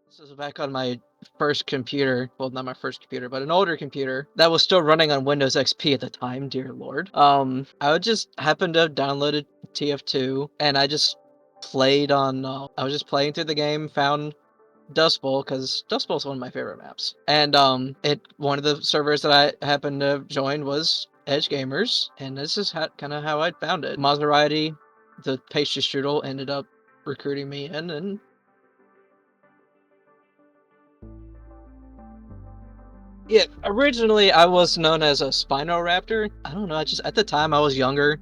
This was back on my first computer. Well, not my first computer, but an older computer that was still running on Windows XP at the time, dear Lord. I would just happen to have downloaded TF2 and I just played on I was just playing through the game, found Dust Bowl because Dust Bowl is one of my favorite maps. And it one of the servers that I happened to join was EdgeGamers, and this is kind of how I found it. Maserati, the pastry strudel, ended up recruiting me in, and yeah, originally I was known as a Spinoraptor. I don't know, I just at the time I was younger.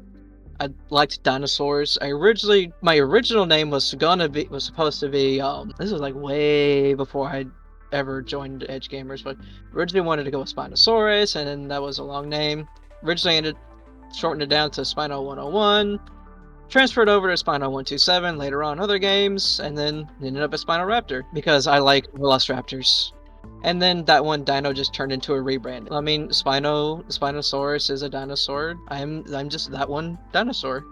I liked dinosaurs. My original name was supposed to be this was like way before I ever joined Edge Gamers, but originally wanted to go with Spinosaurus, and then that was a long name. Originally ended shortened it down to Spino 101, transferred over to Spino 127 later on other games, and then ended up at Spinoraptor because I like Velociraptors. And then that one Dino just turned into a rebrand. I mean, Spinosaurus is a dinosaur. I'm just that one dinosaur.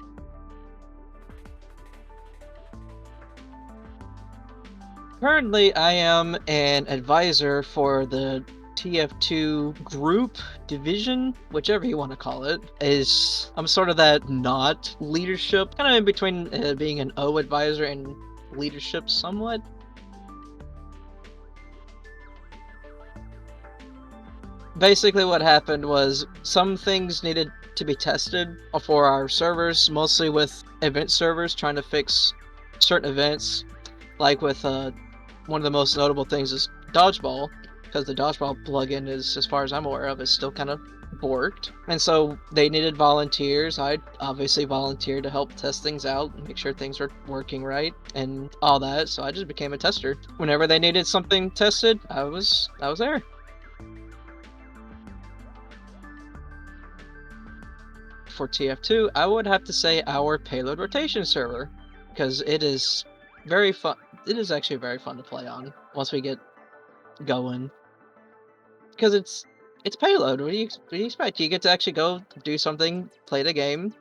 Currently, I am an advisor for the TF2 group division, whichever you want to call it. I'm sort of that not leadership, kind of in between being an O advisor and leadership somewhat. Basically what happened was some things needed to be tested for our servers, mostly with event servers trying to fix certain events, like with one of the most notable things is dodgeball, because the dodgeball plugin is, as far as I'm aware of, is still kind of borked, and so they needed volunteers. I obviously volunteered to help test things out and make sure things were working right and all that, so I just became a tester. Whenever they needed something tested, I was there. For TF2, I would have to say our payload rotation server, because it is very fun. It is actually very fun to play on once we get going, because it's payload. What do you expect? You get to actually go do something, play the game.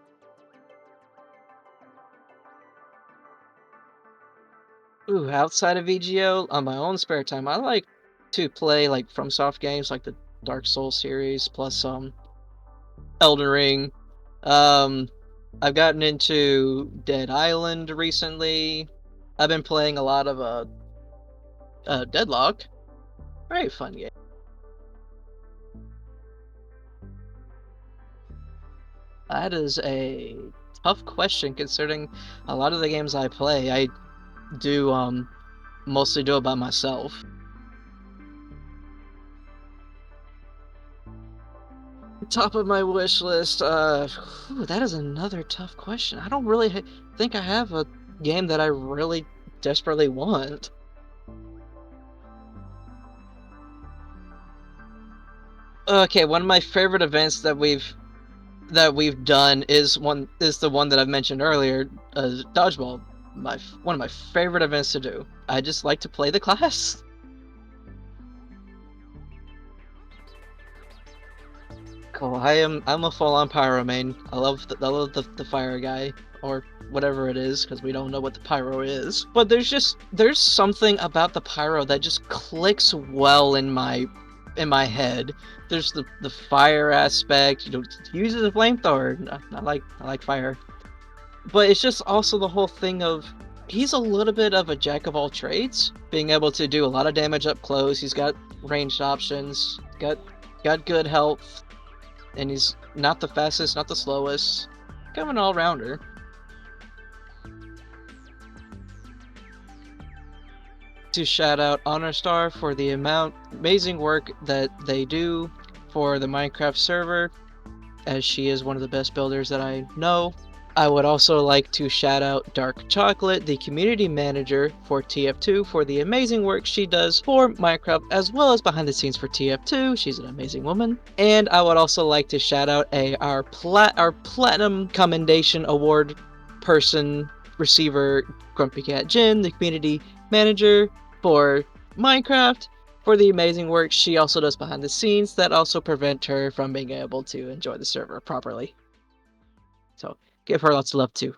Ooh, outside of VGO, on my own spare time, I like to play like FromSoft games like the Dark Souls series, plus Elden Ring. Um, I've gotten into Dead Island recently. I've been playing a lot of Deadlock. Very fun game. That is a tough question considering a lot of the games I play, I do mostly do it by myself. Top of my wish list, that is another tough question. I don't really think I have a game that I really desperately want. Okay, one of my favorite events that we've done is the one that I've mentioned earlier, dodgeball. One of my favorite events to do. I just like to play the class. Cool. I'm a full-on pyro main. I love the fire guy or whatever it is because we don't know what the pyro is. But there's something about the pyro that just clicks well in my head. There's the fire aspect. You know, uses a flamethrower. I like fire. But it's just also the whole thing of he's a little bit of a jack of all trades, being able to do a lot of damage up close. He's got ranged options, got good health, and he's not the fastest, not the slowest. Kind of an all-rounder. To shout out Honor Star for the amazing work that they do for the Minecraft server, as she is one of the best builders that I know. I would also like to shout out Dark Chocolate, the community manager for TF2, for the amazing work she does for Minecraft as well as behind the scenes for TF2. She's an amazing woman. And I would also like to shout out our Platinum Commendation Award person receiver, Grumpy Cat Jin, the community manager for Minecraft, for the amazing work she also does behind the scenes that also prevent her from being able to enjoy the server properly. So give her lots of love too.